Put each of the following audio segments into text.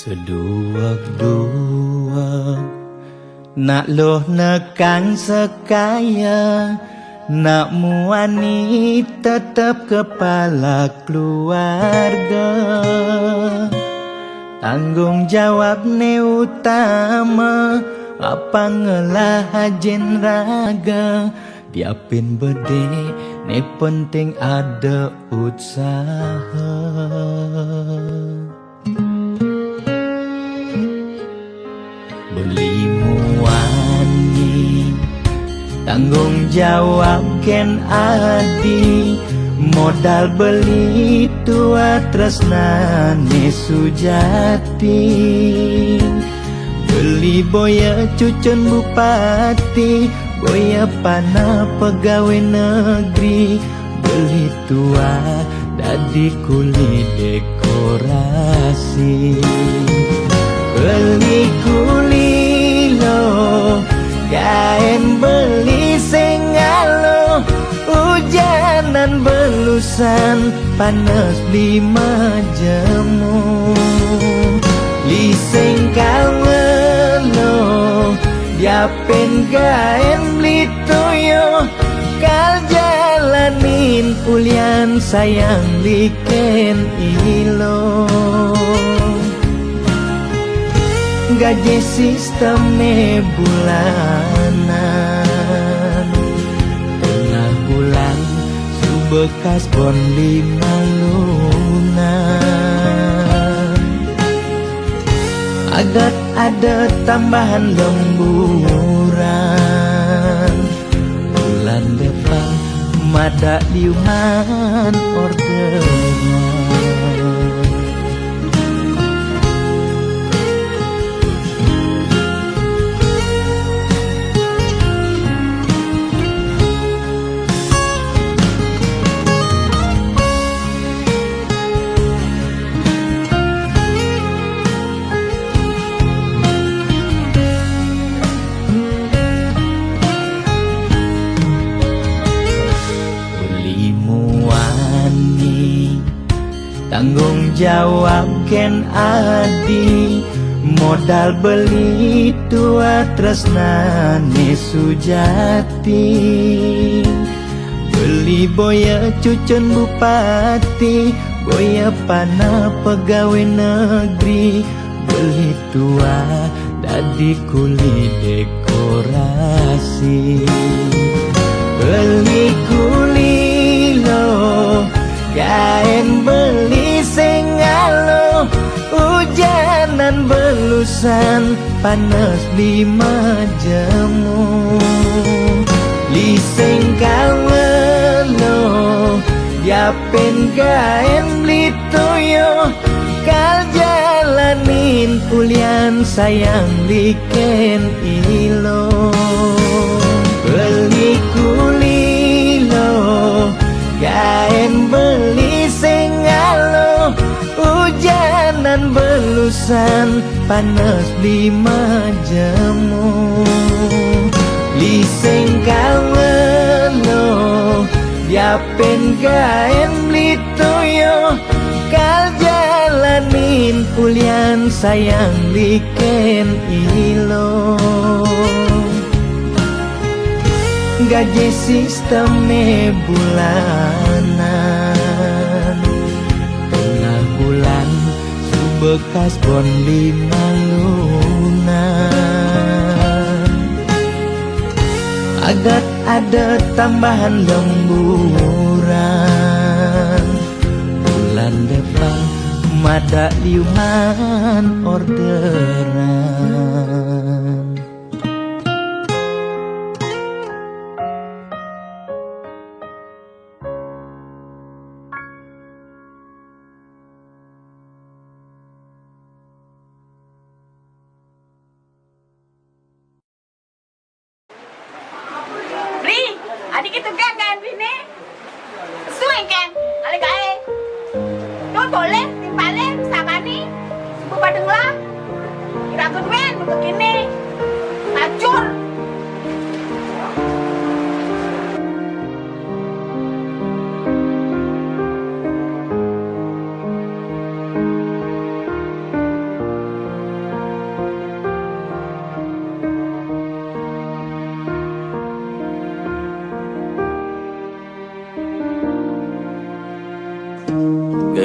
Seduak-duak nak loh nekan sekaya, nak muani tetap kepala keluarga. Tanggung jawab ne utama, apa ngelah hajen raga. Diapin bede ne penting ada usaha. Beli muani tanggung jawab ken adi, modal beli tua tresnane sujati. Beli boya cucun bupati, boya pana pegawai negeri. Beli tua dadi kuli dekorasi. Beli kuli lo, kain beli sengalo. Hujanan belusan, panas lima jemu. Liseng kawelo, diapen kain beli toyo. Kal jalanin ulian sayang liken ilo. Gaji sistemnya bulanan, tengah bulan subekas bon 5 lunan. Agat ada tambahan lemburan, bulan depan mada liuman orderan. Tanggung jawab ken adi, modal beli tua tresnane sujati. Beli boya cucun bupati, boya pana pegawai negeri. Beli tua dadi kuli dekorasi. Beli kuli lo, kain beli sengalo. Hujanan belusan, panas 5 jemu. Liseng kawelo, diapen kain beli toyo. Kal jalanin ulian sayang liken ilo. Beli kuli lo, kain beli sengalo. Hujanan belusan, panas 5 jemu. Liseng kawelo, diapen kain beli toyo. Kal jalanin ulian sayang liken ilo. Gaji sistemnya bulanan, tengah bulan subekas bon 5 lunan. Agat ada tambahan lemburan, bulan depan mada liuman orderan. Adik itu kan bini suing kan ale gae to tole timpale sakani bu padeng lah kira keduen begini acur.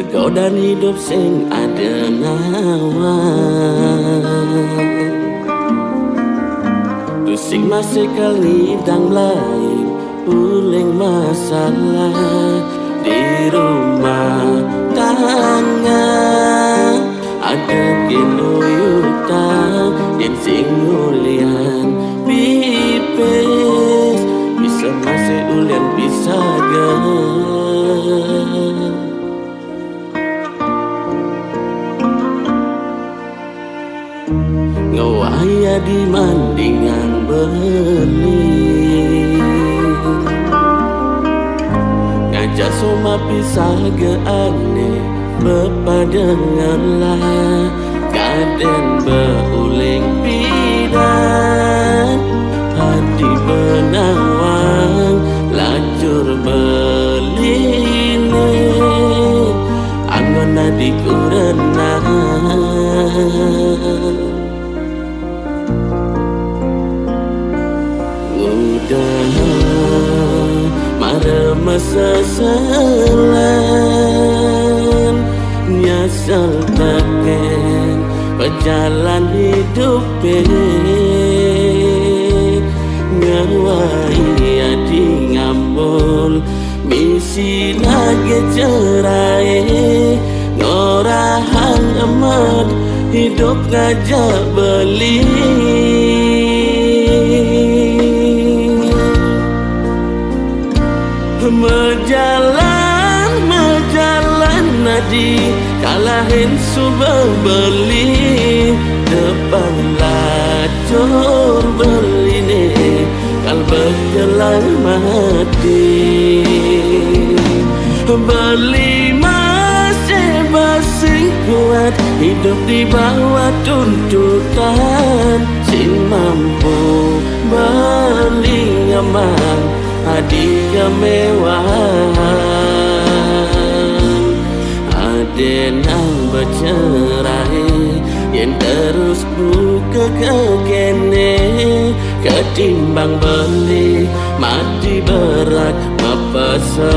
Kegodan hidup sing ada nawa, tusing masih kali dang lain uling masalah di rumah tangga. Ada kinuyutan yang sing ulian pipes, bisa masih ulian bisa ngawaya di mandingan beli, ngajak soma pisah ke aneh bepadenganlah kaden beuling pidan hati benawang lacur beline angon di kurenang mara masa selan nyasal taken berjalan hidup ngawai adi ngambul misi lagi cerai ngorahan amat hidup ngajak beli. Mejalan nadi kalahin subah beli depan lacur beli nih kal berjalan mati beli masih basing kuat hidup di bawah tuntutan sin mampu beli nyaman adik kemewahan aden ang bercerai yang terus buka kekene ketimbang beli mati berat mepesan.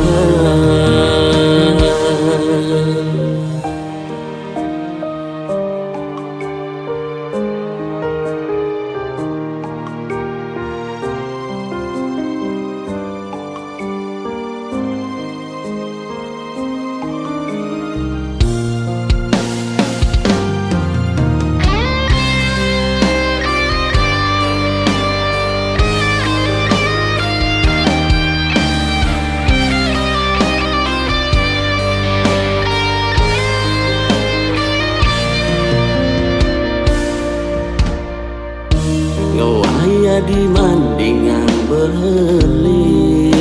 Ngawaya di mandingan beli,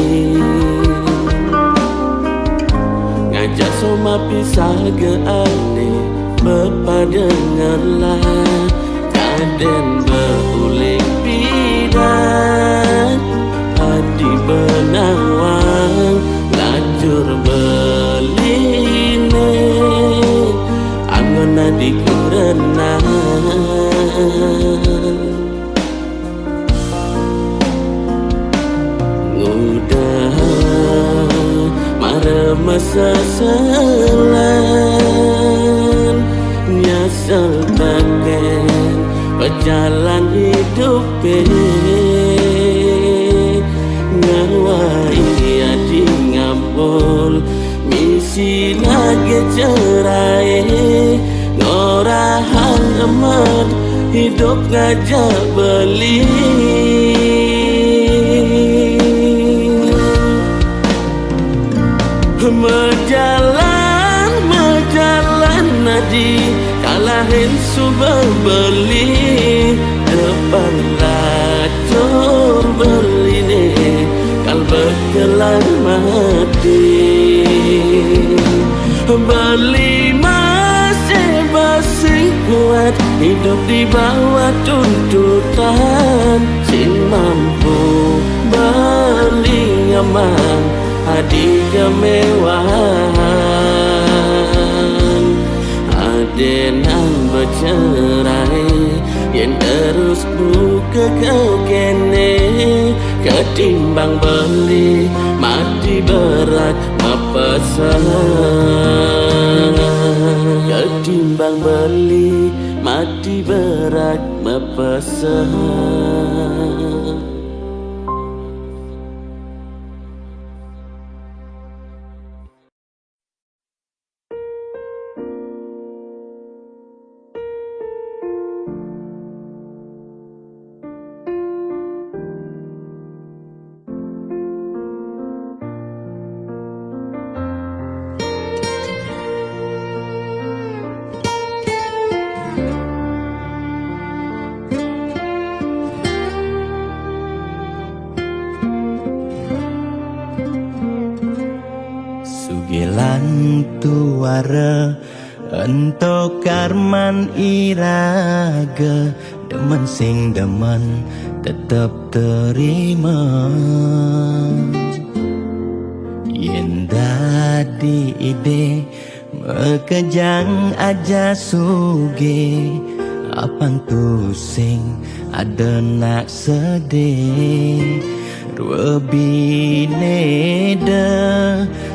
ngajak soma pisah ke ane bepadenganlah kaden beuling pidan hati benawang lacur beline angon di kurenang mara masa selan nyasal taken berjalan hidup ngawai adi ngambul misi lagi cerai ngorahan amat hidup ngajak beli. Mejalan nadi kalahin subah beli depan lacur beli nih kal berjalan mati beli masih basing kuat hidup di bawah tuntutan sin mampu beli nyaman adik kemewahan aden ang bercerai yang terus buka kekene ketimbang beli mati berat mepesan. timbang beli mati berat mepesah. Sugelan tuara ento karman iraga, demen sing demen tetep terima. Yen dadi ide mekejang aja suge, apang tu sing ada nak sedih. Dua bineda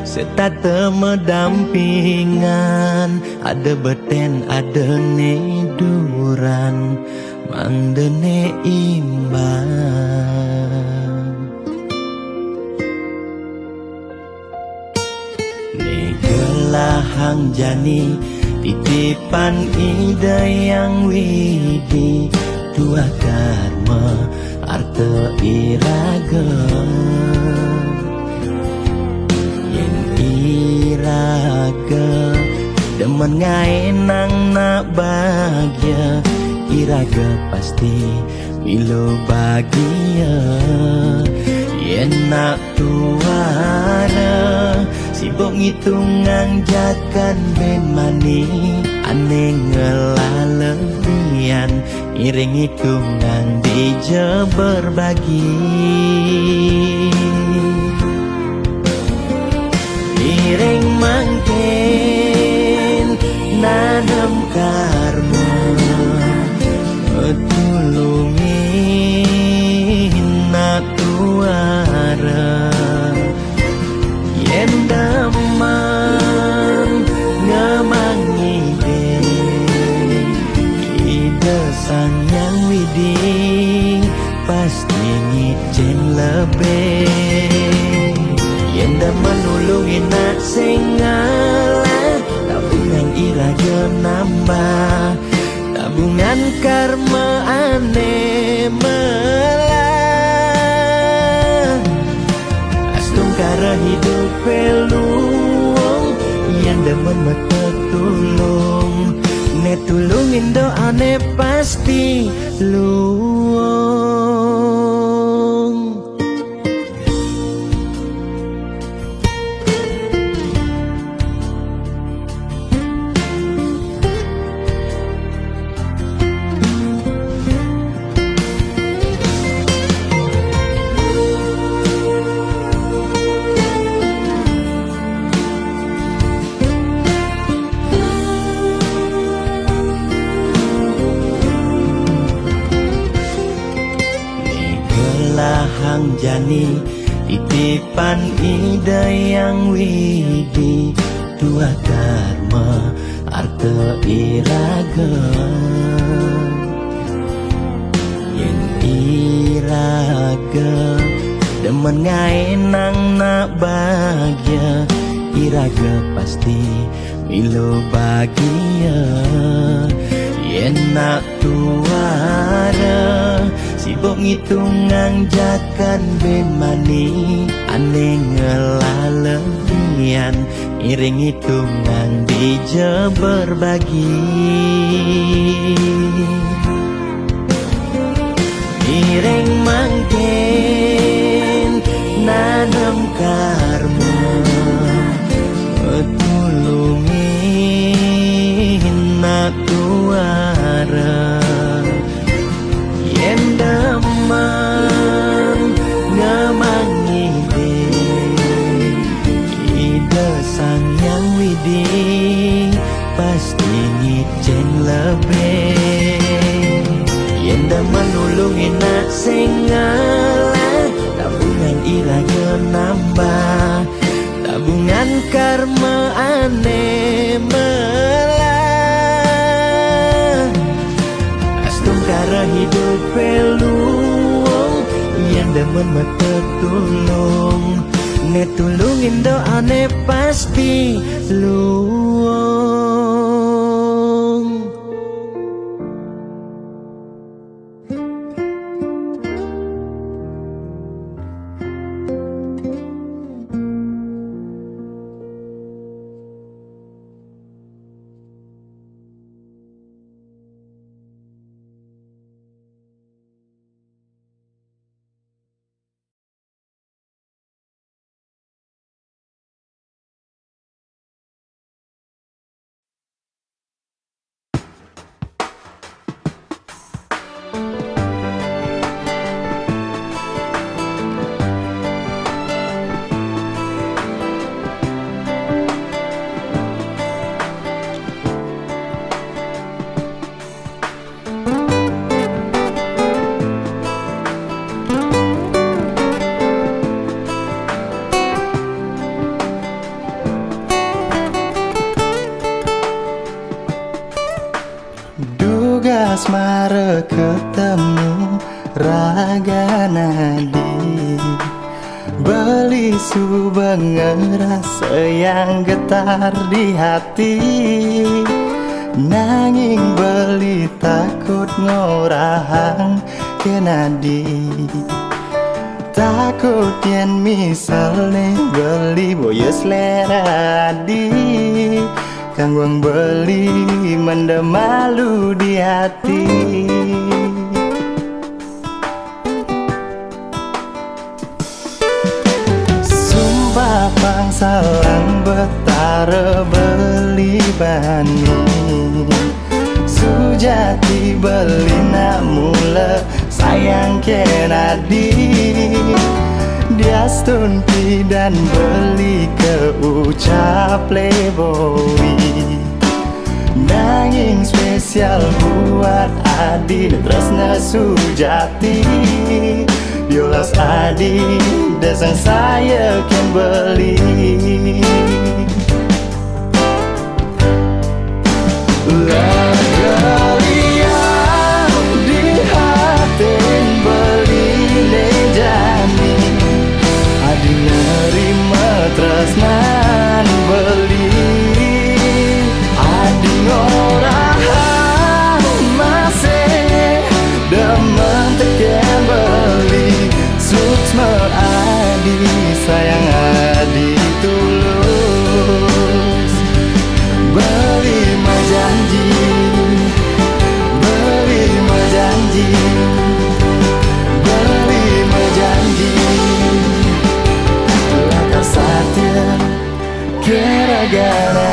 serta medampingan, ada beten ada neduran mandene imbang. Negelahang jani titipan ide yang widi, dua karma arte iraga. Yen iraga demen ngaenang nak bahagia, iraga pasti milo bahagia. Yen nak tuara sibuk ngitungan jakan ben mani, aneh ngelalebian iring hitungan dija berbagi. Iring mangkin nanam karma, tulungin nak tuara. Yen daman ngemangi ide sang yang widi, pasti ngicen lebih. Yen daman nulungin nak sing ngalah, tabungan iraga nambah, tabungan karma aneh melah. Astung kara hidup peluang, yang demen mata tulung, ne tulungin doane pasti luang. Hang jani titipan ide yang widi, dua karma arte iraga. Yen iraga demen ngaenang nak bahagia, iraga pasti milo bahagia. Yen nak tuara sibuk ngitungan jakan ben mani, aneh ngelalebian iring hitungan dija berbagi. Iring mangkin nanam karma, tulungin nak tuara. Yen daman ngemangi ide sang yang widi, pasti ngicen lebih. Yen daman nulungin nak sing ngalah, tabungan iraga nambah, tabungan karma aneh melah. demen metetulung ne tulungin doane pasti luang. Duga asmara ketemu raga nadi, beli subeng rasa yang getar di hati. Nanging beli takut ngorahang ke nadi, takut yen misalnya beli boya selera di. Kangguang beli mendem malu di hati. Sumpah pangsalang betara beli bani, sujati beli nak mula sayang kenadi. Dia stunti dan beli ke ucap playboy, nanging spesial buat Adi tresna sujati. Diolas Adi desang saya kan beli. Tresnan beli adi ngorah masih demen teken beli suksma adi sayang adi tulus beli majanji beli majanji beli majanji satya gara-gara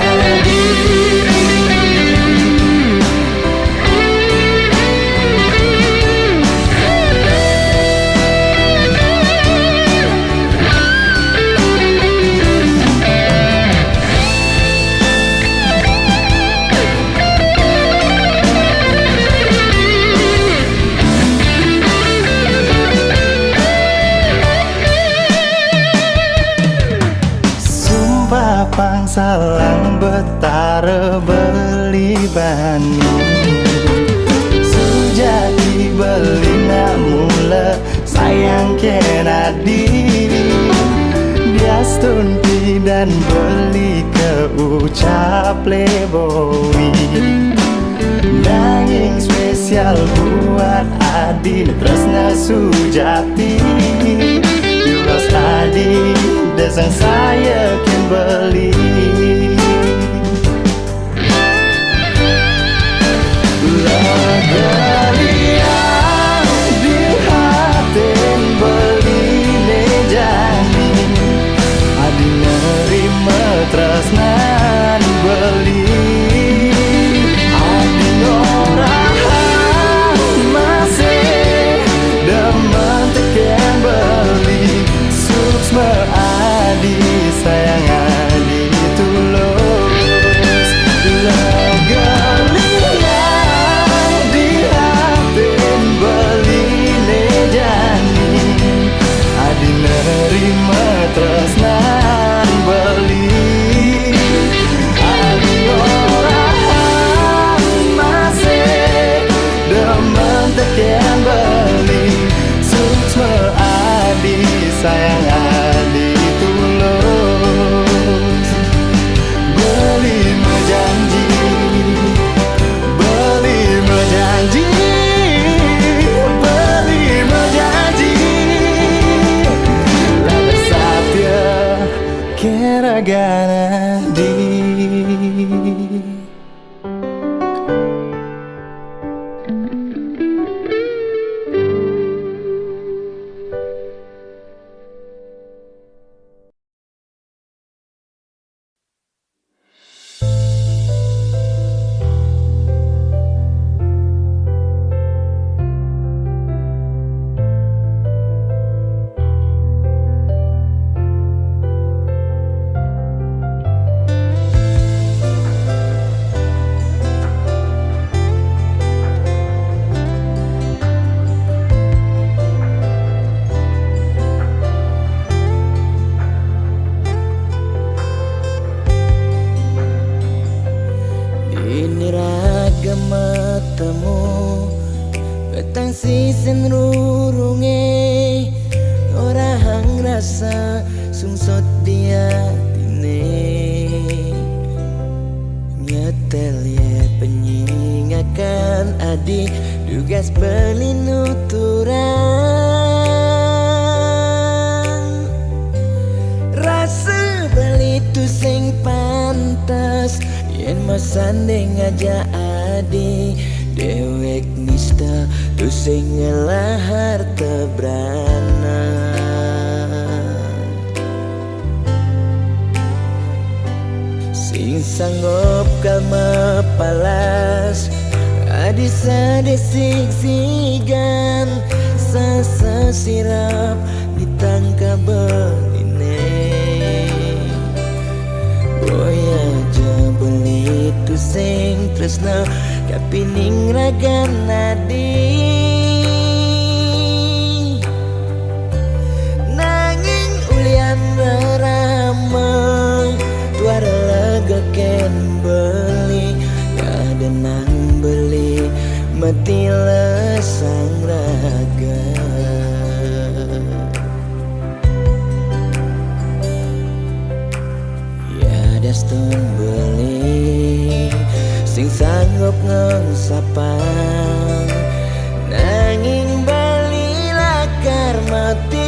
pangsalang betara beli bani, sujati beli nak mula sayang kenadi. Dia stunti dan beli ke ucap playboy, nanging spesial buat Adi tresna sujati. Diolas Adi desang saya kan beli. Galian di hatin beli nejani, Adi nerima tresnan beli. Adi ngorah masih demen teken beli suksma adi sayang adi itu ragan adi. Matamu petang sisen rurunge ora hang rasa sungsot dia tine nyetel ye penyingakan adi dugas belinuturan rasa beli tu sing pantas yen masanding aja adi dewek nista tu sing ngelahar tebrana sing sanggup kalma palas adi sadesik sigan sasa sirap ditangkap beline boya aja beli tu sing tresna kapining ragan adi nanging ulian beramang tuara lega ken beli kadenang beli mati lesang raga ya daston beli sing sanggup ngengsapang nanging bali lakar matilan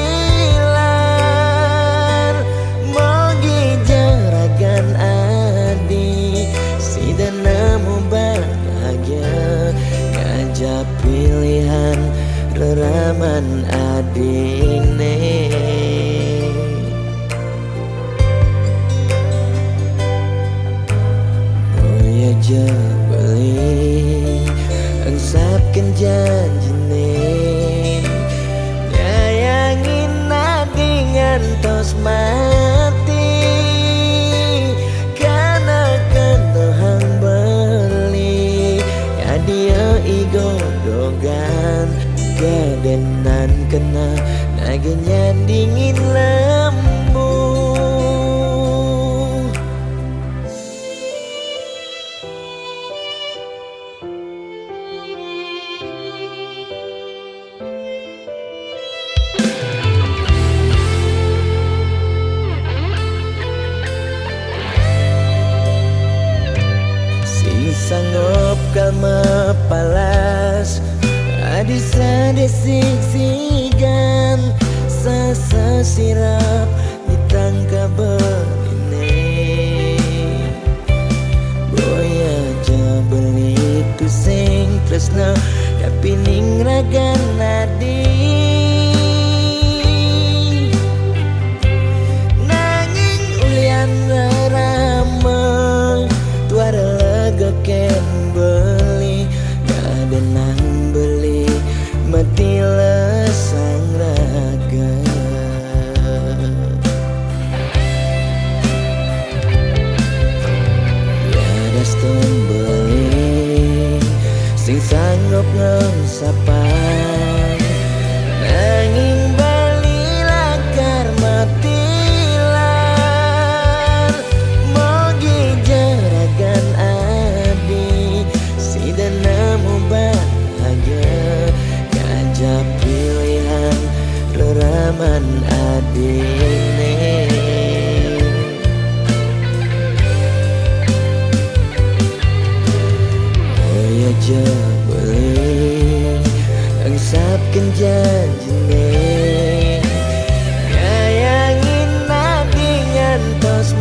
mogi jaragan adi si dan nemu bahagia ngajak pilihan reraman adine aja beli engsapkan janjine nyayangin nadi ngantos mati karena kendohang beli ya dia igodogan gadenan kena nagenya dingin lembu sanggup kalma palas adi sadesik sigan sasa sirap ditangkap beline boya aja beli tu sing tresna kapining ragan adi nanging ulian ramang tuara ken beli kadenang beli mati lesang raga ya daston beli sing sanggup ngengsapang nanging bali lakar matilan mogi jaragan dan nemu bahagia ngajak pilihan reraman adine oh aja beli engsapkan janjine nyayangin nadi ngantos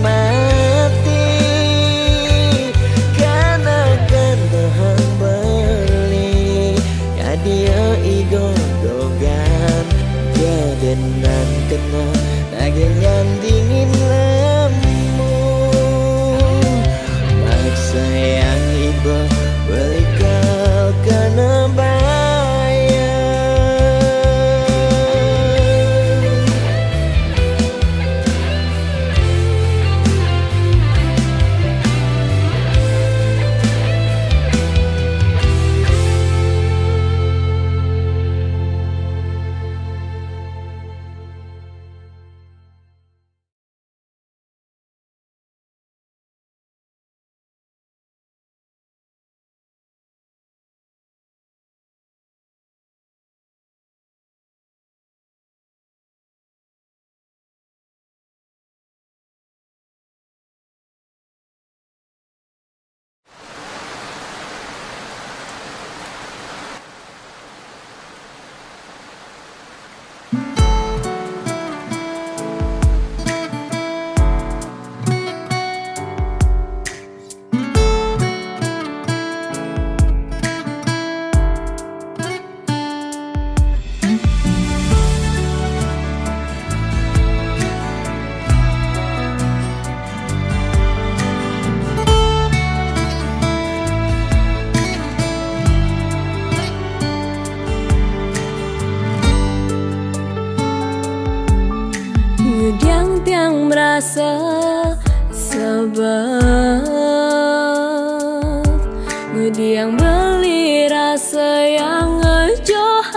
Diang beli rasa yang ngejohan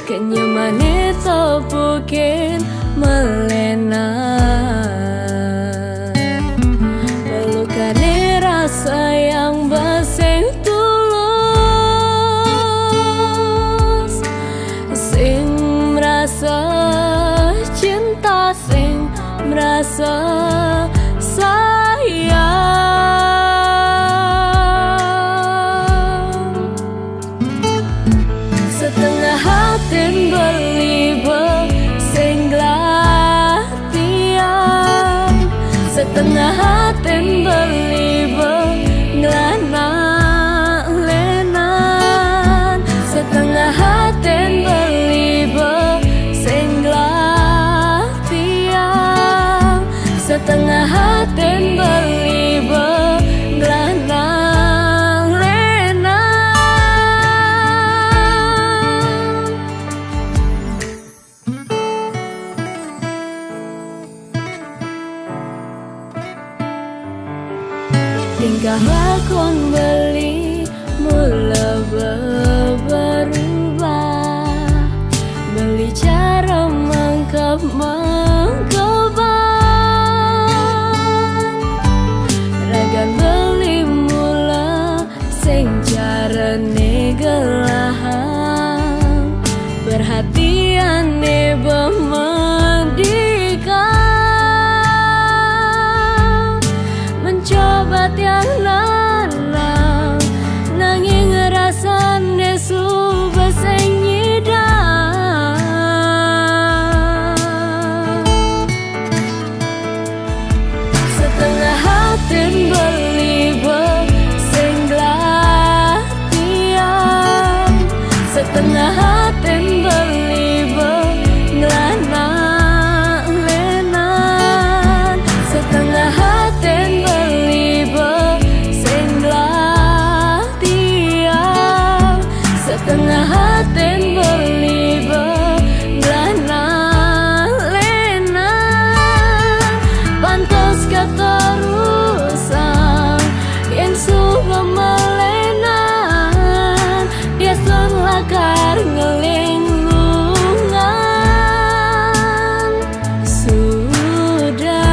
kenyamanan topukin melena pelukan rasa yang baseng tulus sing merasa cinta sing merasa sayang setengah hati beli sing glatian setengah hati beli ngelana lenan setengah hati beli sing glatian setengah hati beli ngelana tingkah lakon beli mula berubah beli cara mangkeban ragan beli mula sing cara negelahan perhatian bemedikan mencoba tiang lanang nanging ngerasan desu baseng nyidang setengah hati beli sing glatian setengah hati beli ngelana lenan setengah hati setengah hati beli ngelana lenan pantas keterusan yang suka melenan dia selakar ngelinglungan sudah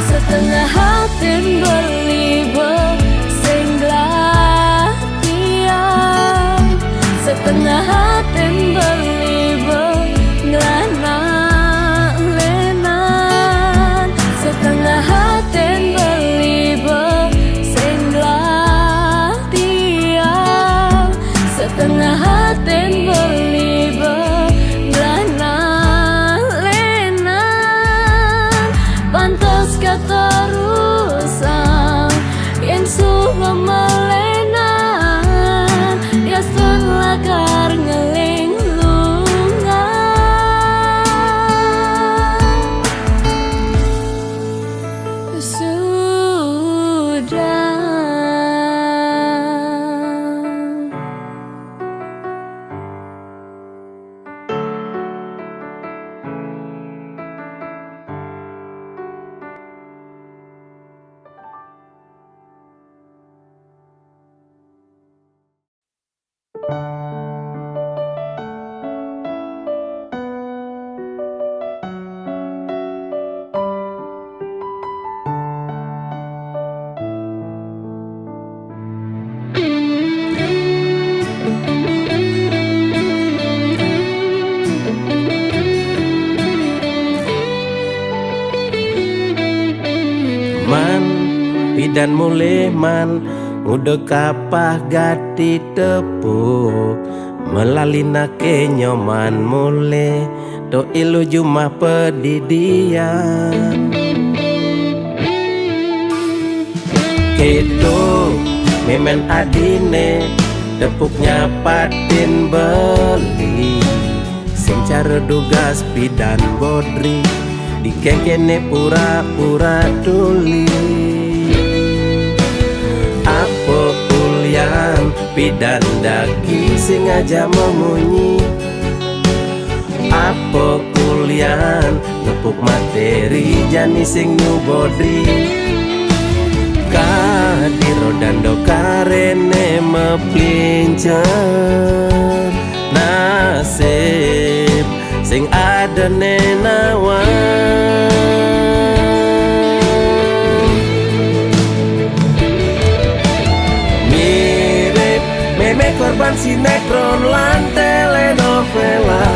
setengah hati beli sing glatian setengah hati beli ngelana lenan setengah hati beli sing glatian setengah hati beli ngelana lenan pantas keterusan yang suka melenan dia selakar ngelinglungan sudah Man pidan mulih man ngudek kapah gati tepuk melalina kenyoman mulih to ilu jumah pedidian kedo memen adine tepuknya patin beli sing cara dugas pidan bodri dikengkene pura-pura tuli apa ulian pidan daki sing aja memunyi apa kulian ngepuk materi jani sing nyubodri kadiro dando karene meplincer nasib sing ada nenawan mirip meme korban sinetron lan telenovela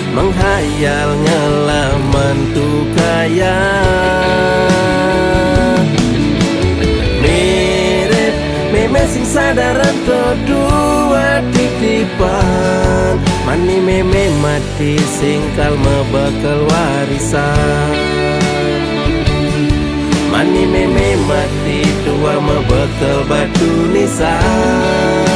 menghayal ngelaman tuh kaya mirip meme sing sadaran kedua titipan mani meme mati singkal mebakal warisan mani meme mati tua mebakal batu nisan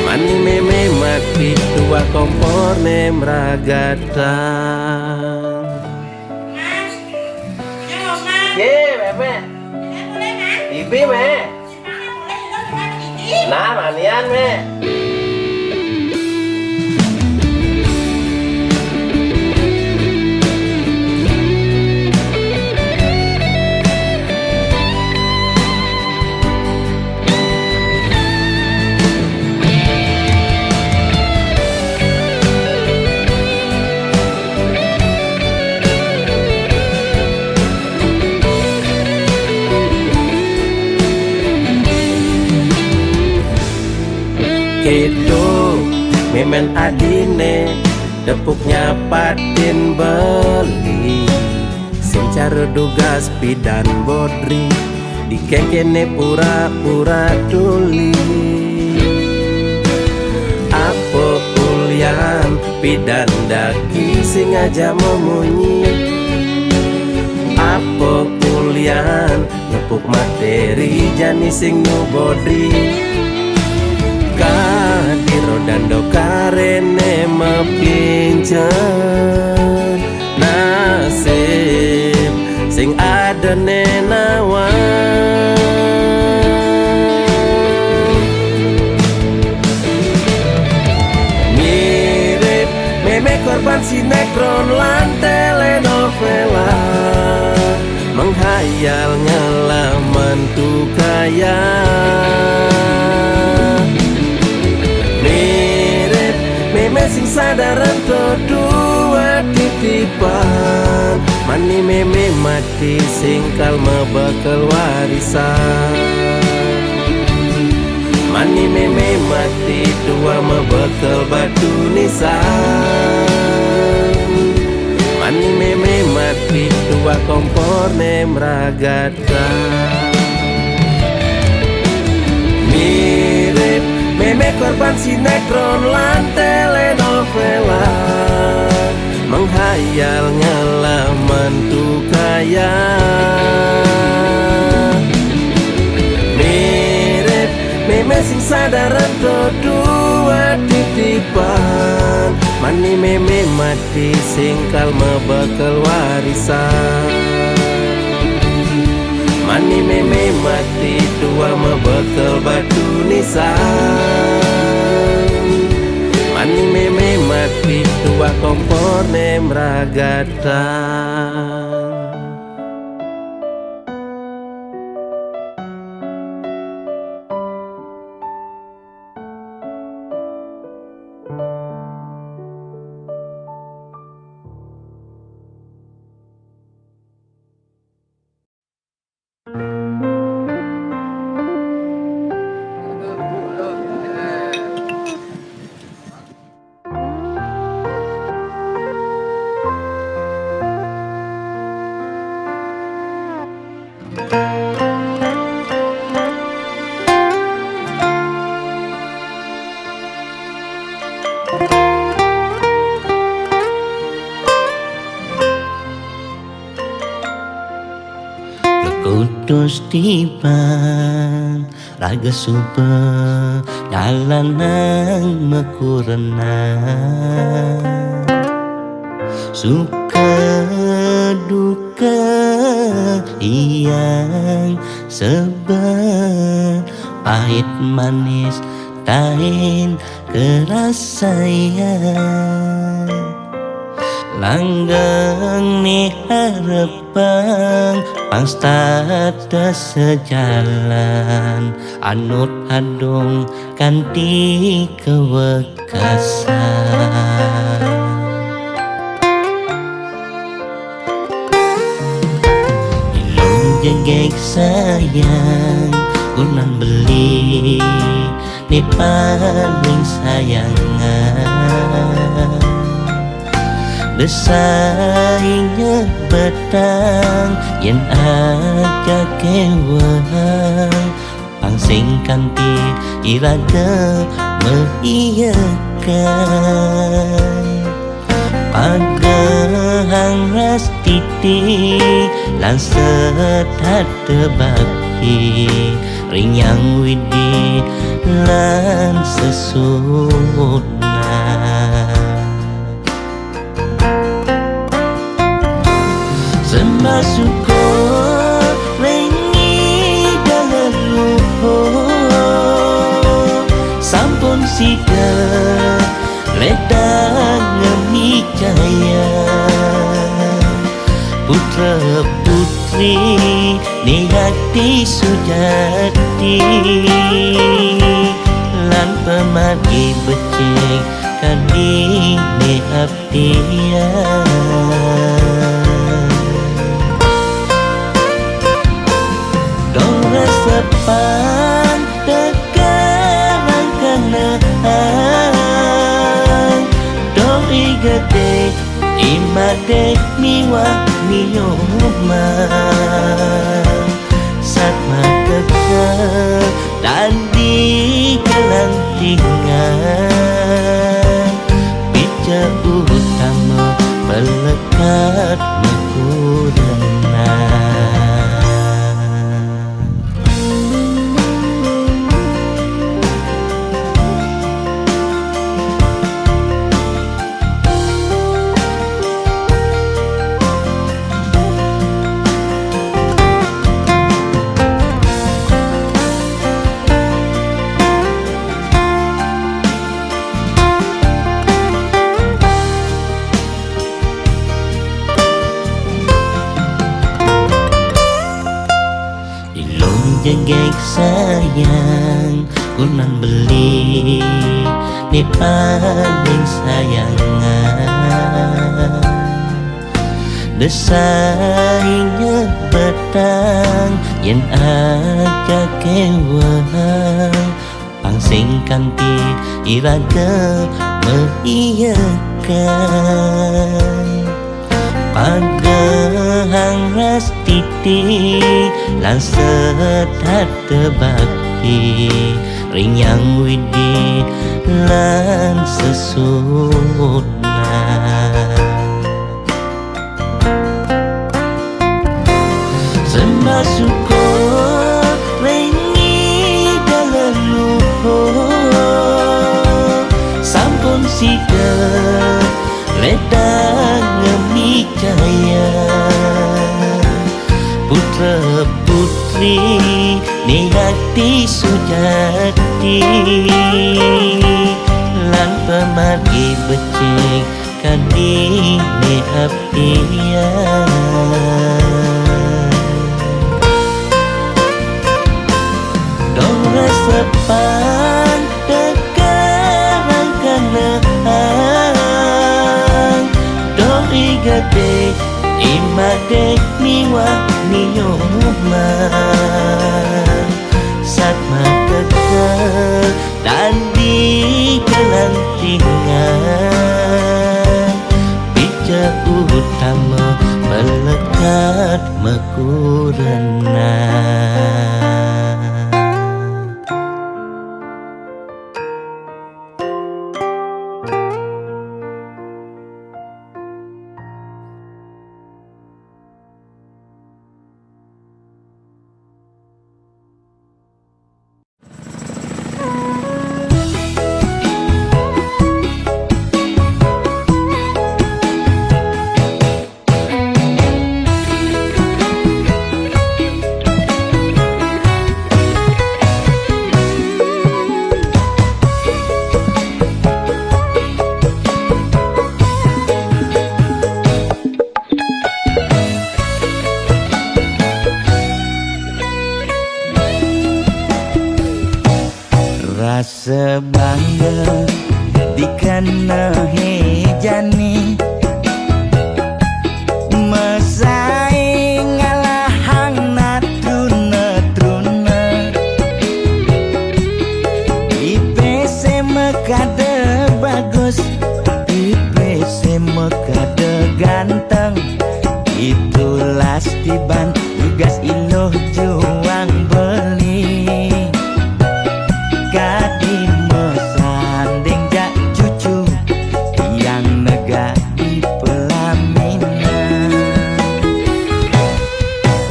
mani meme mati tua kompor nemragatan. Ye meme Ibi me nah manian me Kedo memen adine depuknya patin beli sing cara dugas pidan bodri dikekene pura-pura tuli apa kulian pidan daki sing aja memunyi apa kulian nepuk materi jani sing nyubodri kadiro dando karene meplincer nasib sing ada nenawan mirip meme korban sinetron lan telenovela menghayal ngelaman tuh kaya sing sadaran kedua titipan mani meme mati singkal mebakal warisan mani meme mati tua mebakal batu nisan mani meme mati tua kompor nemragatan mirip meme korban sinetron lan telenovela menghayal ngelaman tuh kaya mirip meme sing sadaran kedua titipan mani meme mati singkal mebakal warisan mani meme mati tua mebakal batu nisan mani meme mati tua kompor nemragatan. Kudus tiban raga super dalan nang mekurena suka duka yang sebar pahit manis tain keras sayang Langgeng ni harapan pangstada sejalan anut adung kanthi kewekasan. Ilung jegek sayang kunan beli ni paling sayangan. Desainya betang yen aja kewang pangsing kanti iraga mengiyakan pagahang ras titi lan sedat bakti rinyang widi lan sesuna. Sembah syukur rengi dalam luhur sampun sida ledang ngemi jaya putra putri ni hati sujati lan pemargi becik kadi ni abdian. Sepan tegarang kenaan doi gede imade miwa miyuman satma tegar dan di kelantingan bija utama melekat mekudana. Jegek sayang kunan beli ni paling sayangan. Desainya betang yen aja kewang pangsing kanti iraga mengiyakan pagahang ras titi lan sedat bakti rinyang widi lan sesuna. Sembah syukur rengi dalam luhur sampun sida ledang ngemi jaya putra putri ni hati sujati lan pemargi becik kadi ni abdian. Dong resepan tegarang kenaan doi gede imade miwa miyuman satma tegar dan di kelantingan bija utama melekat mekudana. sebangga dikena hejani mesaing ngalahang natruna IPC mekade bagus IPC mekade ganteng itulah tiban tugas iloh juang beli kadi mesanding jak cucu yang nega di pelaminan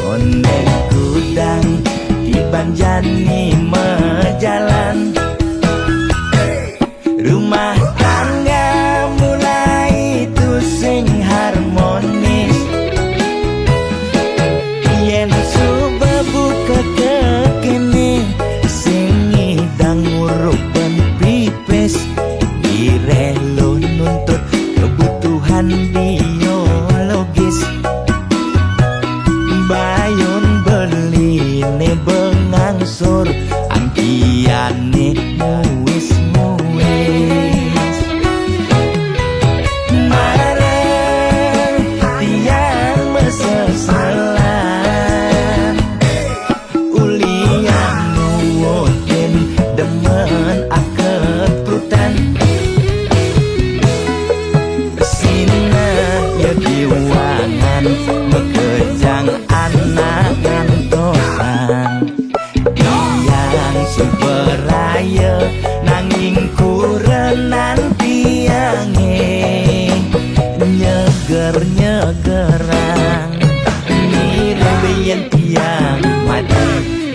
kondek kudang tiban jani mejalan rumah tangga mulai tusing harmonis yen suba buka kekini sing idang ngurupan pipis direlo nuntut kebutuhan biologis bayon beli ne bengangsur angkiane muis marah tiang mesesalan ulian nuwotin demen akeprutan Sina ya diwangan bekejang anak ngantosan yang superaya nanging kurenan tiange nyeger-nyegerang mirembeyen tiang mati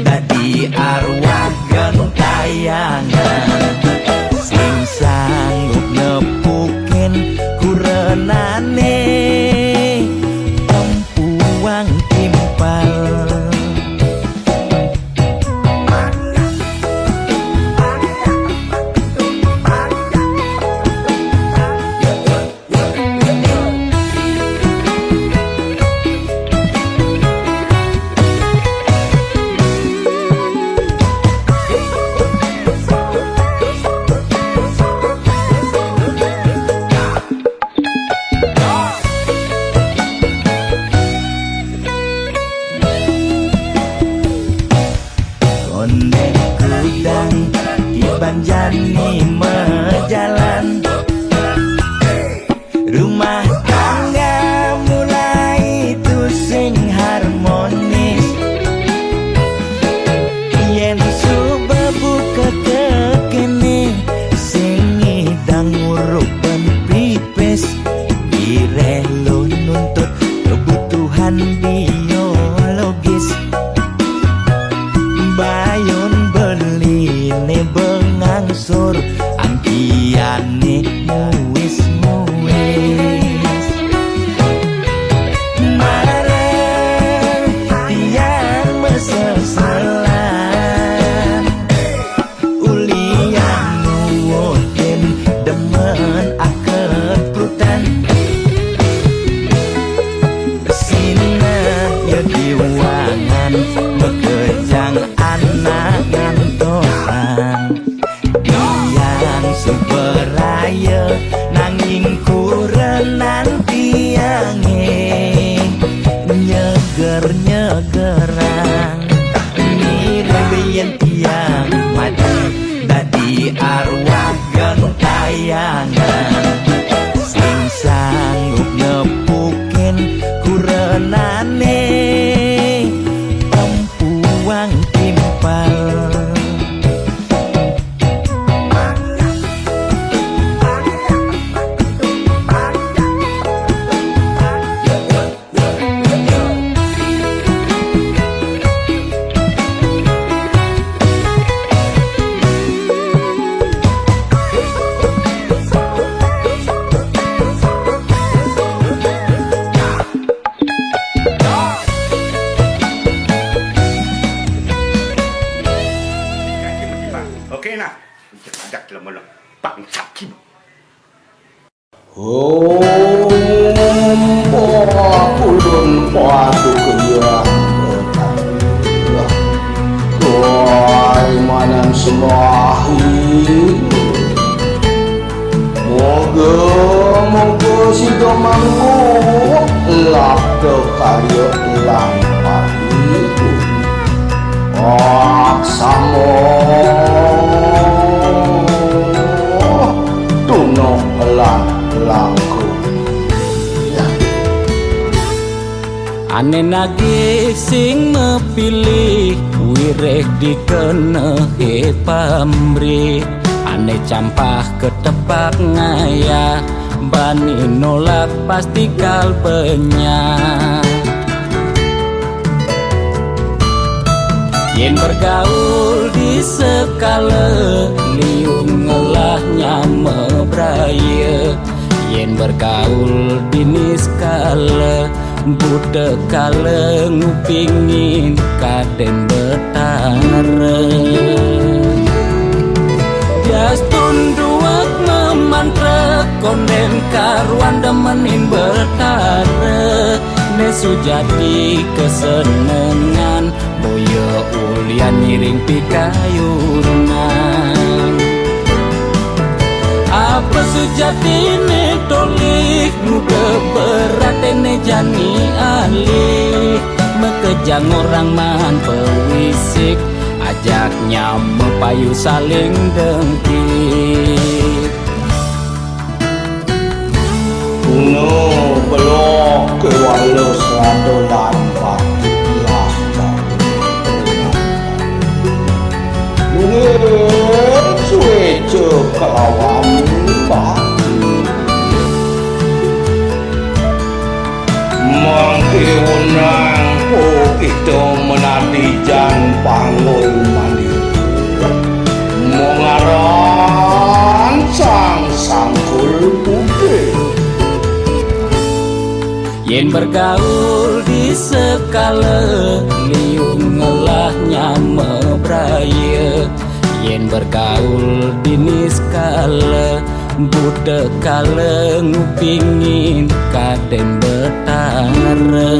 dadi arwah gentayangan sing sanggup nepukin kurenane tempuang timpal kondek kudang tiban jani mejalan rumah tangga mulai tusing harmonis yen suba buka kekini sing idang ngurupan pipis direlo nuntut kebutuhan biologis bayon beli ne bengangsur angkiane muis marah tiang mesesalan ulian nuwotin demen akeprutan Sina ya diwangan bekejang anak ngantosan yang superaya nanging kurenan tiange nyeger-nyegerang mirembeyen tiang mati dadi arwah gentayangan sing sanggup nepukin kurenane tempuang timpal Oke nah, ajak dalam bangsa kim. Pulun padu kaya Tuai manang semahi Moga sida mangko labda karya lan pati aksamo tuna lan langkung. Ane nagih sing mepilih wireh dikenehe pamrih. Ane campah ketepak ngaya bani nolak pasti kalbenya. Yen bergaul di sekala liung ngelahnya mebraya. Yen bergaul di niskala budak kala ngupingin kaden betara. Jastun duak memantra konden karuan demenin betara. Nesu jadi kesenengan boyo ulian miring pikayunan. Apa sejatine tolik muda beratene jani alih. Mekejang orang man pewisik ajaknya mepayu saling dengki. Kuno belok ke walus radolan pati lascar. Mungkin suwe kelawan pati. Mangke wenang kita menadi jan pangun mandi. Mengaran sang sangkul putih. Yen bergaul di sekala liung ngelahnya mebraya. Yen bergaul di niskala budak kala ngupingin kaden betara.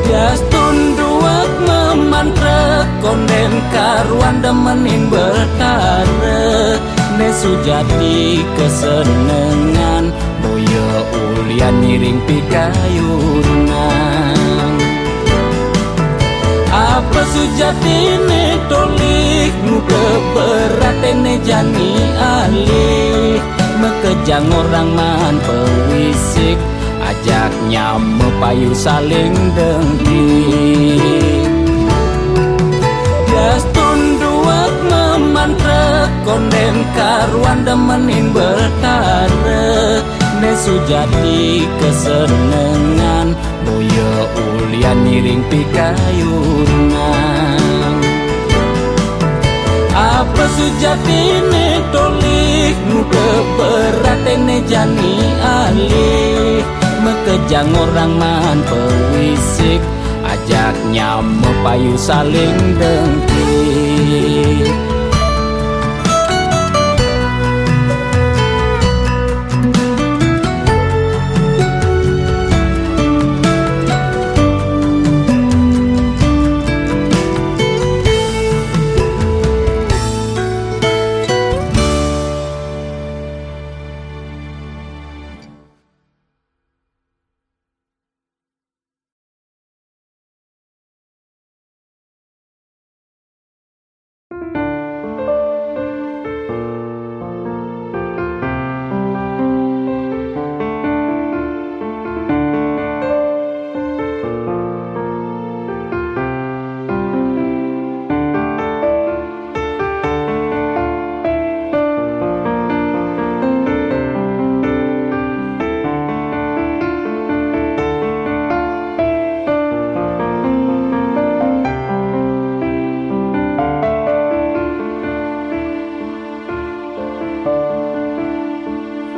Jastun duak memantra konden karuan demenin betara. Nesu jadi kesenengan boyo ulian miring pikayunan. Apa sujatine tolik muda beratene jani alih. Mekejang orang man pewisik ajaknya mepayu saling dengki. Jastun duak memantra konden karuan demenin betara. Nesu jadi kesenengan boyo ulian miring pikayunan. Apa sujatine tolik muda beratene jani alih. Mekejang orang man pewisik ajaknya mepayu saling dengki.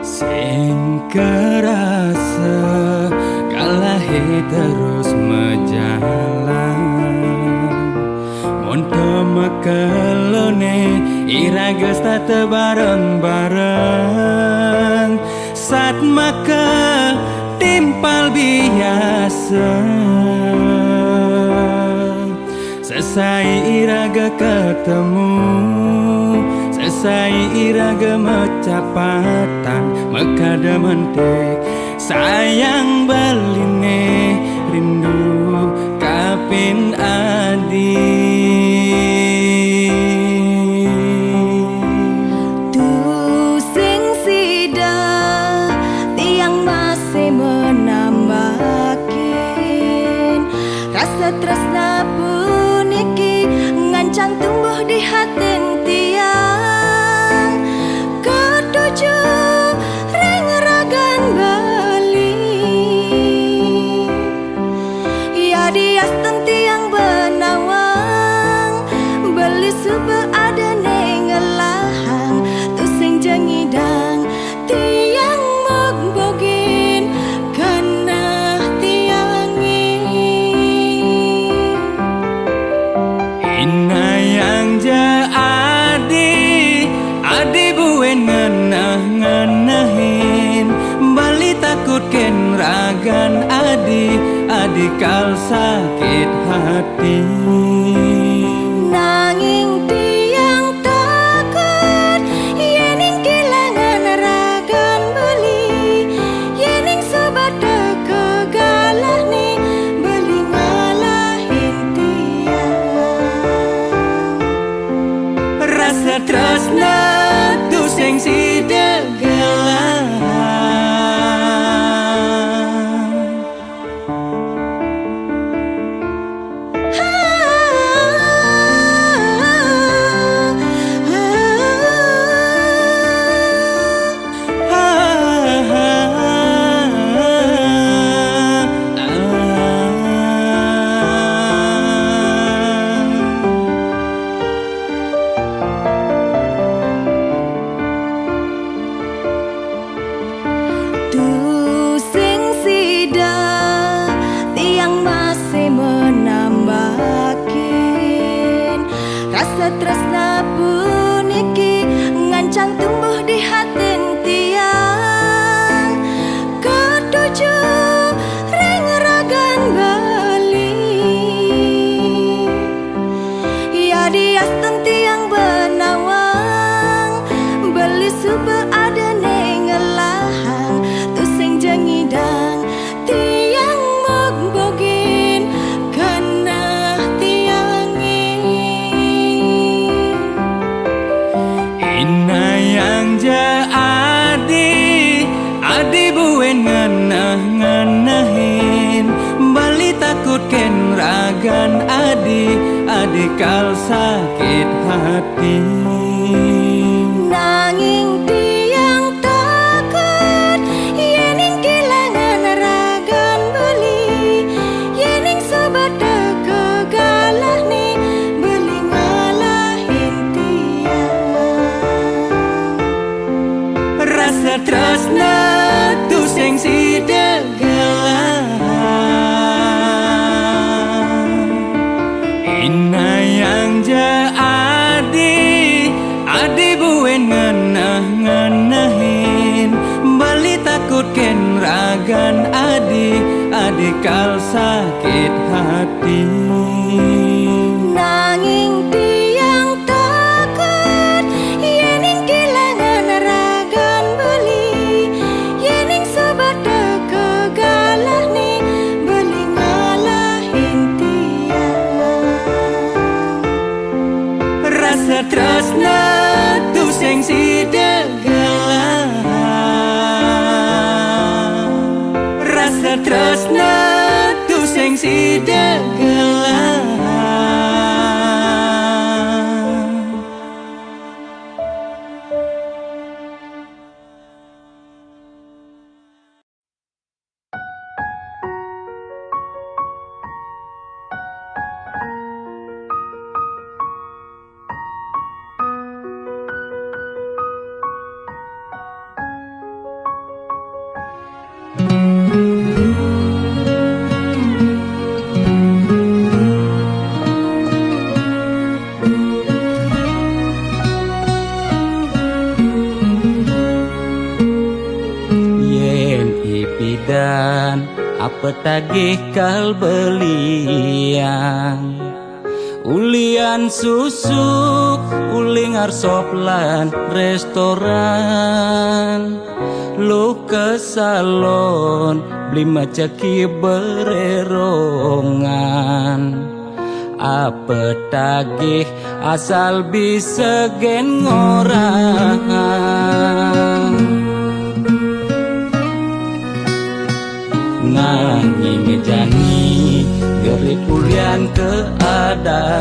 Sing kerasa kalahe terus menjalan. Monto makelone irages tata bareng-bareng. Sat maka timpal biasa Selesai iraga ketemu, selesai iraga mecapatan, mekada mentik sayang beline rindu kapin adi. Tusing sida tiang masih menambakin rasa tresna puniki ngancang tumbuh di hati tiang ketuju ring ragan bali ya dias tiang benawang beli sube ada nengelahang tusing jengidang tiang magbogin kana tiangi Inayang ja adi buen ngenah-ngenahin bali takut ken ragan adi kal sakit hati. nanging tiang takut yening kehilangan ragan beli yening sobat kegalah nih beli ngalahin tiang Rasa tresna tusing si degelah. Tusing sida tiang masih menambakin rasa tresna puniki ngancang tumbuh di hati tiang ketuju ring ragan bali ya dias tiang benawang beli sube ada nengelahang tusing jengidang tiang magbogin kana tiangi Inayang ja adi buen ngenah-ngenahin bali takut ken ragan adi kal sakit hati. nanging tiang takut yening kehilangan ragan beli yening sobat kegalah nih beli ngalahin tiang Rasa tresna tusing si degelah. Inayang ja adi buen ngenah-ngenahin bali takut ken ragan adi kal sakit hati. nanging tiang takut yening kehilangan ragan beli yening sobat kegalah nih beli ngalahin tiang Rasa tresna tusing si degelah. Rasa tresna tusing si degelah. apa tagih kal beliang Ulian susuk, uling arsop lan restoran. Lu ke salon, beli macaki bererongan. Apa tagih asal bisa gen ngorang. Nanging jani gerit ulian keadaan.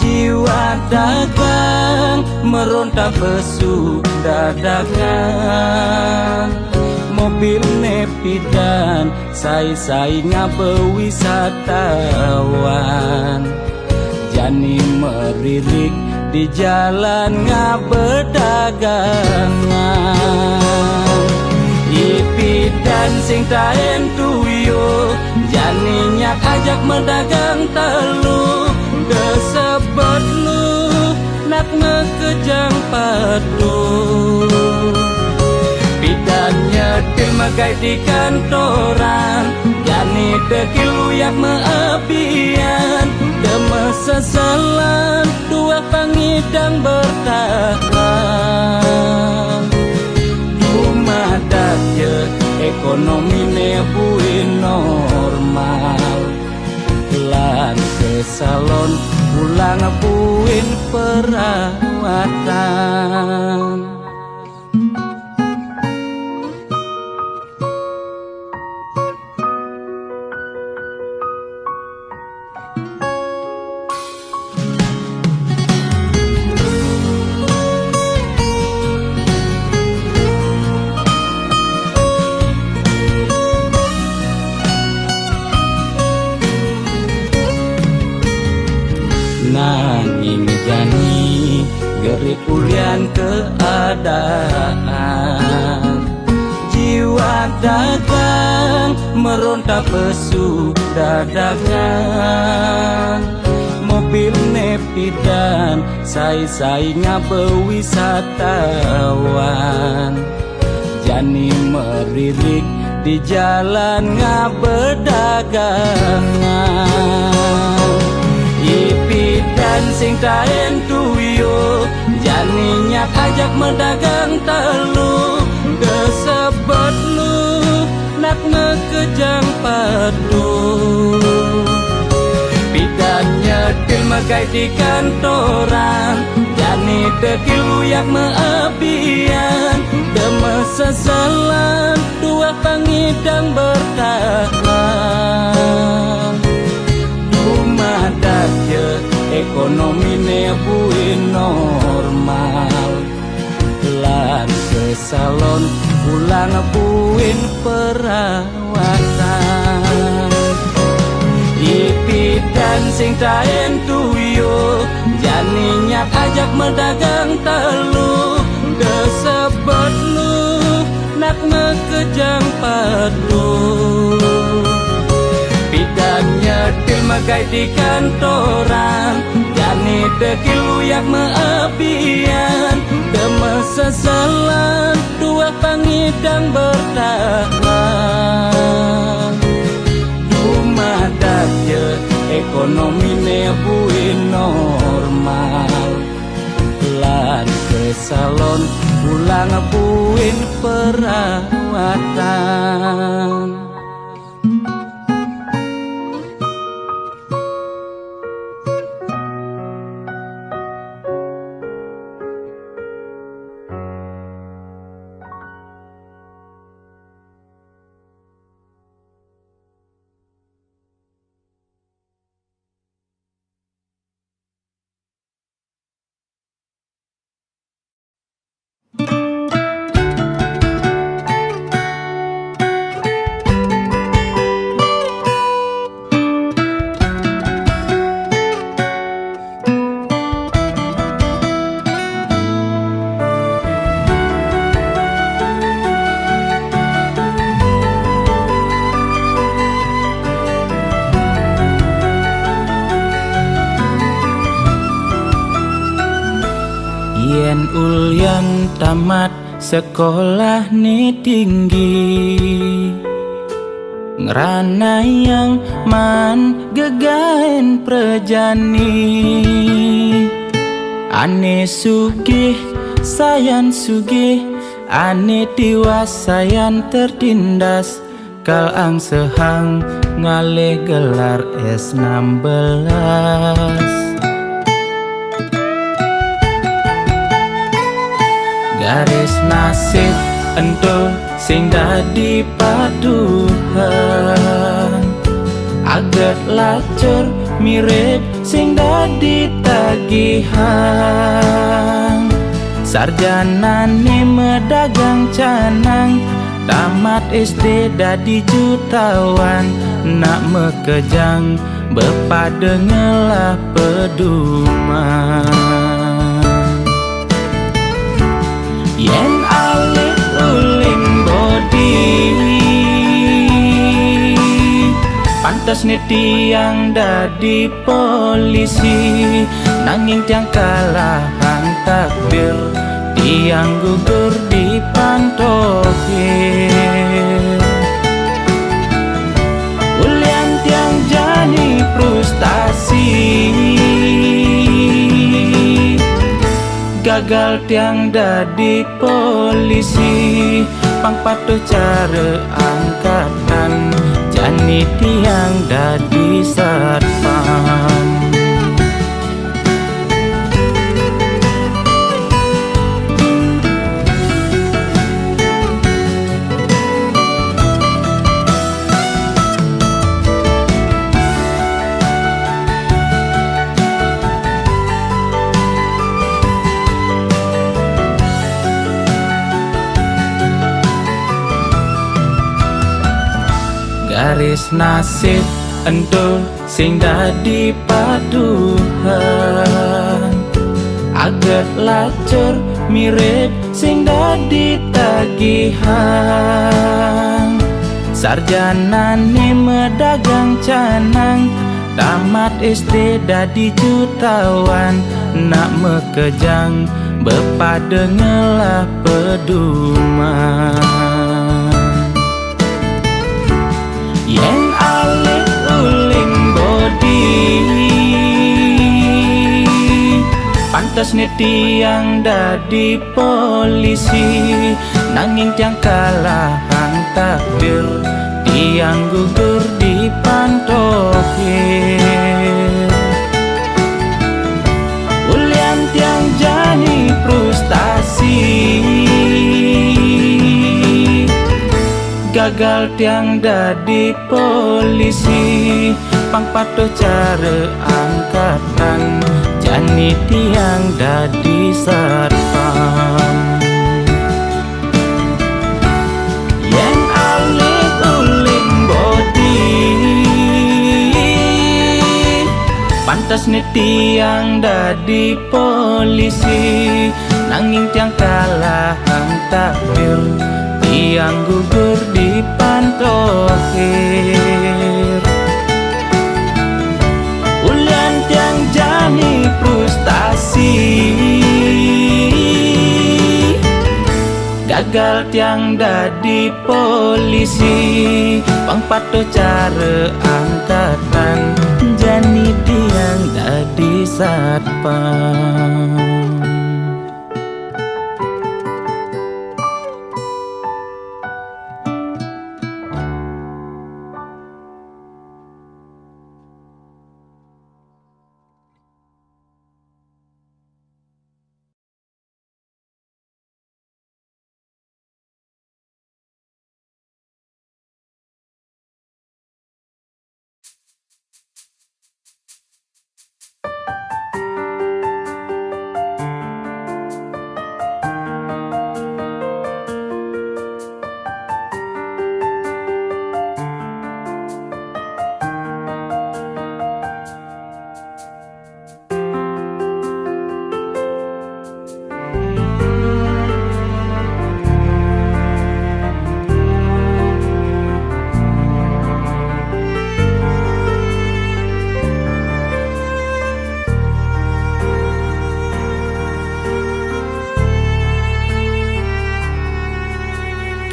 Jiwa dagang meronta besuk dadakan. Mobil nepidan sai-sai ngabe wisatawan. Jani meririk di jalan ngabe dagangan. Ipidan sing taen tuyo jani nyak ajak mendagang telu. Desebet lu nak ngekejang padu. Pidan nyetil magai di kantoran. Jani dekil uyak meabian. Deme sesalan dua pangidang bertahan. Umadat je ekonomi nebuin normal. Lan ke salon pulang buin perawatan. Nanging jani gerit ulian keadaan. Jiwa dagang meronta besuk dadakan. Mobil nepidan sai-sai ngabe wisatawan. Jani meririk di jalan ngabe dagangan. Ipidan sing taen tuyo jani nyak ajak mendagang telu. Desebet lu nak ngekejang padu. Pidan nyetil magai di kantoran. Jani dekil uyak meabian. Deme sesalan dua pangidang bertahan. Umadat je ekonomi nebuin normal. Lan ke salon pulang buin perawatan. Ipidan sing taen tuyo jani nyak ajak mendagang telu. Desebet lu nak ngekejang padu. Pidan nyetil magai di kantoran. Jani dekil uyak meabian. Deme sesalan dua pangidang bertahan. Umadat je ekonomi nebuin normal. Lan ke salon pulang buin perawatan. Yen ulyan tamat sekolah ni tinggi, ngerana yang man gegain prejani. Ane sugih sayan sugih, ane tiwas sayan tertindas. Kal ang sehang ngale gelar S16. Garis nasib ento sing dadi paduhan, aget lacur mirip sing dadi tagihan. Sarjanane medagang canang, tamat SD dadi jutawan. Nak mekejang bepadengelah peduman. Yen alit uling bodi, pantas nih tiang dadi polisi. Nanging tiang kalahan takdir, tiang gugur di pantokir. Ulian tiang jani frustasi, gagal tiang dadi polisi. Pang patuh cara angkatan, jani tiang dadi satpam. Garis nasib ento sing dadi paduhan, aget lacur mirip sing dadi tagihan. Sarjanane medagang canang, tamat SD dadi jutawan. Nak mekejang bepadengelah peduman. Yen alit uling bodi, pantas nih tiang dadi polisi. Nanging tiang kalahan takdir, tiang gugur di pantokir. Ulian tiang jani frustasi, gagal tiang dadi polisi. Pang patuh cara angkatan, jani tiang dadi satpam. Yen alit uling bodi, pantas nih tiang dadi polisi. Nanging tiang kalahan takdir, tiang gugur di pantokir. Ulian tiang jani frustasi, gagal tiang dadi polisi. Pang patuh cara angkatan, jani tiang dadi satpam.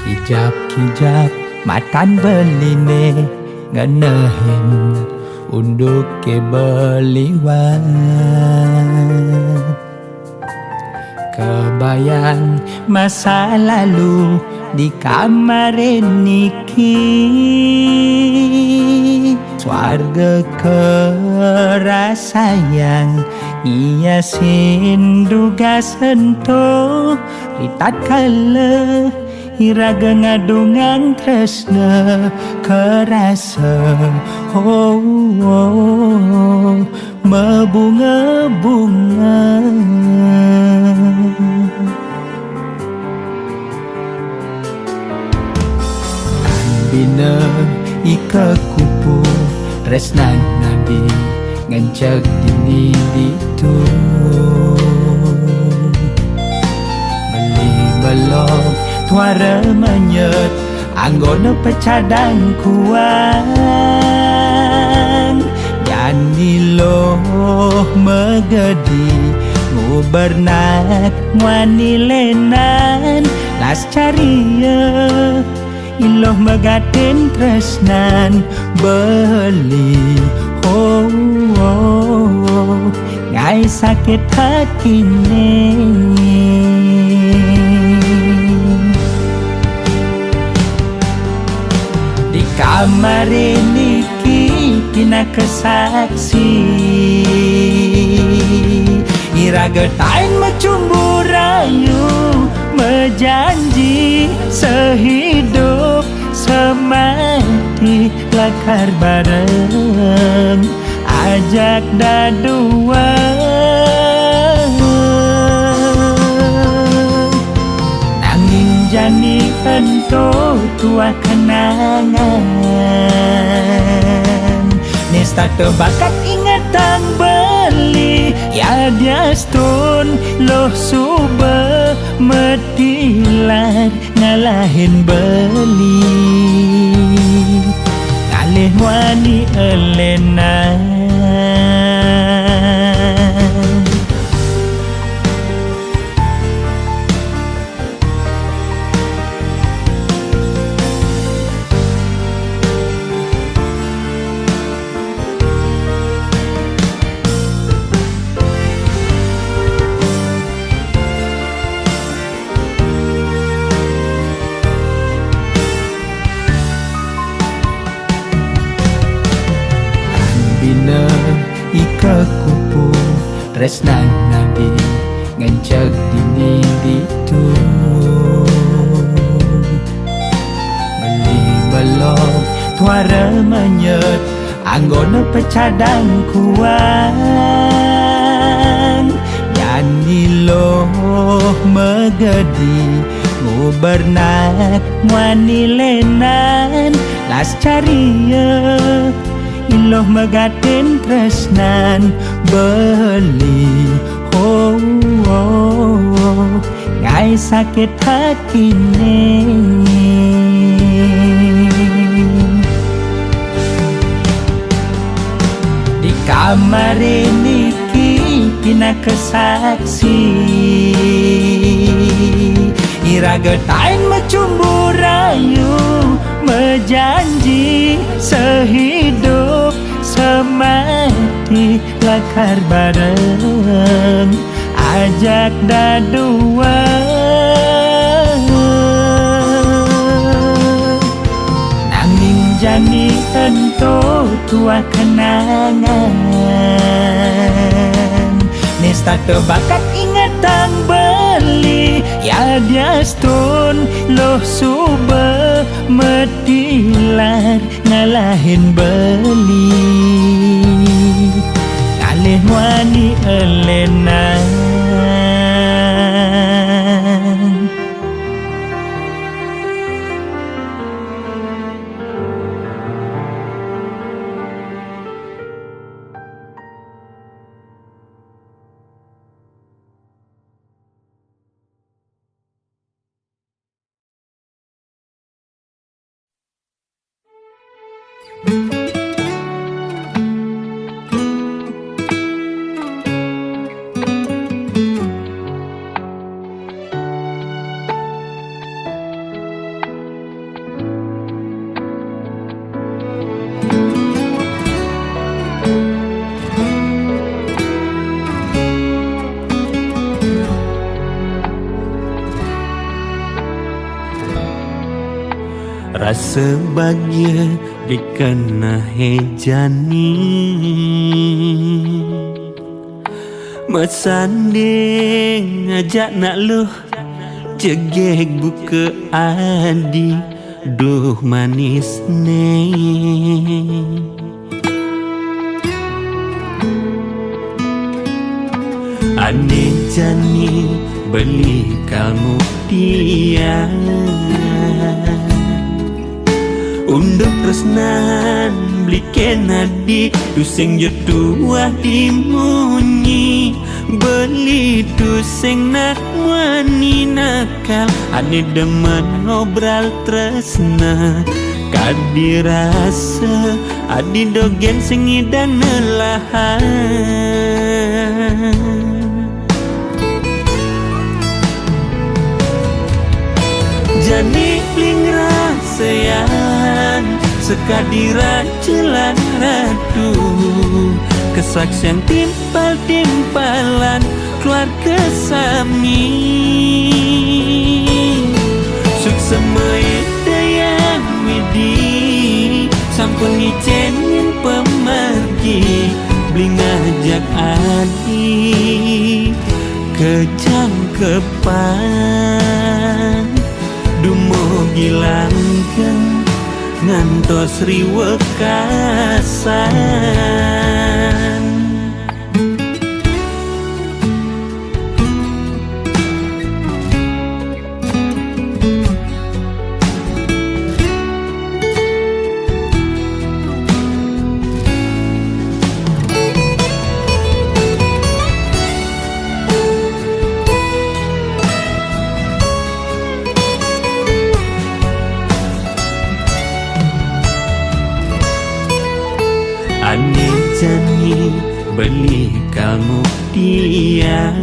Kijap-kijap Matan beline ngenehin unduk ke beliwan. Kebayang masa lalu di kamar niki, swarga kerasayang ngiasin duga sentuh ritat kala iraga ngadungan tresna kerasa mebunga-bunga. Bina ika kupu resnan nabi ngancak dini ditu beli belok tuara menyet anggona pecadang kuang yani loh megedi ngubernak ngwani lenan las caria iloh megaten tresnan beli ngai sakit hatine. Di kamar niki kina kesaksi iraga tain macumbu rayu mejanji sehidup semati lakar bareng ajak dadua. Nanging jani ento tua kenangan nesta tebakat ingatan beli ya dia stun loh suba metilar ngalahin beli ngalih wani elena. Bina ika kupu tresnan nabi ngancak dini ditu beli belok tuara menyet anggona pecadang kuang yani loh megedi ngubernak ngwani lenan las caria iloh megaten tresnan beli ngai sakit hatine. Di kamar niki kina kesaksi iraga tain macumbu rayu mejanji sehidup semati lakar bareng ajak dadua. Nanging jani ento tua kenangan nesta tebakat ingatan beli ya dia stun loh suba metilar ngalahin beli ngalih wani elena. Rasa bahagia dikena hejani Mesanding ngajak nak luh Cegek buka adi Duh manis ne Ane jani beli kalmu dia Untuk tresnan beli kenadi Duseng jodoh dimunyi Beli duseng nak wani nakal Ane demen ngobrol tresna Kadi rasa adi dogen sing ngidang nelahan Jani bling rasayan Sekadiran jelan radu Kesaksian timpal-timpalan Keluarga sami Suksemai dayan widi Sampun ngicenin pemergi Bling ajak adi Kejangkepan Dumo gilangkan ngantos riwekasan Ane jani beli kamu dia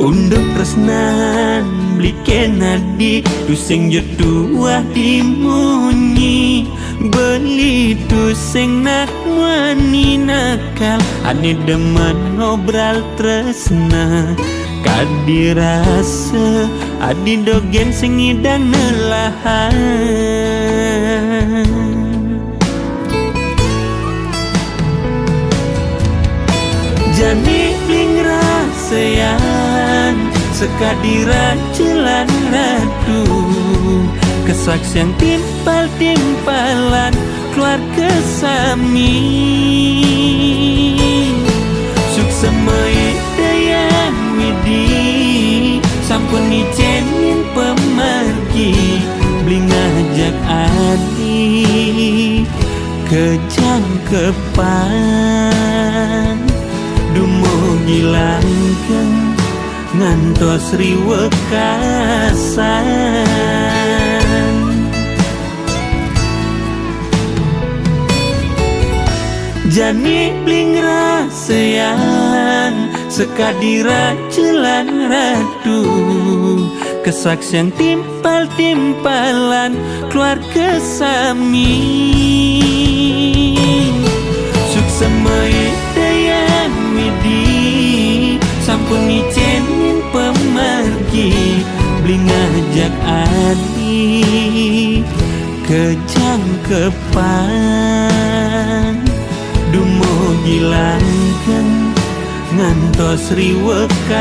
Untuk tresnan beli kenadi Duseng jodoh dimunyi Beli duseng nak wani nakal Ane demen ngobrol tresna Kadi rasa adi dogen sing ngidang nelahan Jani bling rasayan Sekadiran jelan radu Kesaksian timpal-timpalan Keluarga sami Suksemai dayan widi Sampun ngicenin pemergi Bling ajak adi Kejangkepan Dumo gilangkan ngantos riwekasan Jani bling rasayan Sekadiran jelan radu Kesaksian timpal-timpalan Keluarga sami Suksemai dayan widi Sampun ngicenin pemergi Bling ajak adi Kejangkepan Dumo gilangkan ngantos riwekasan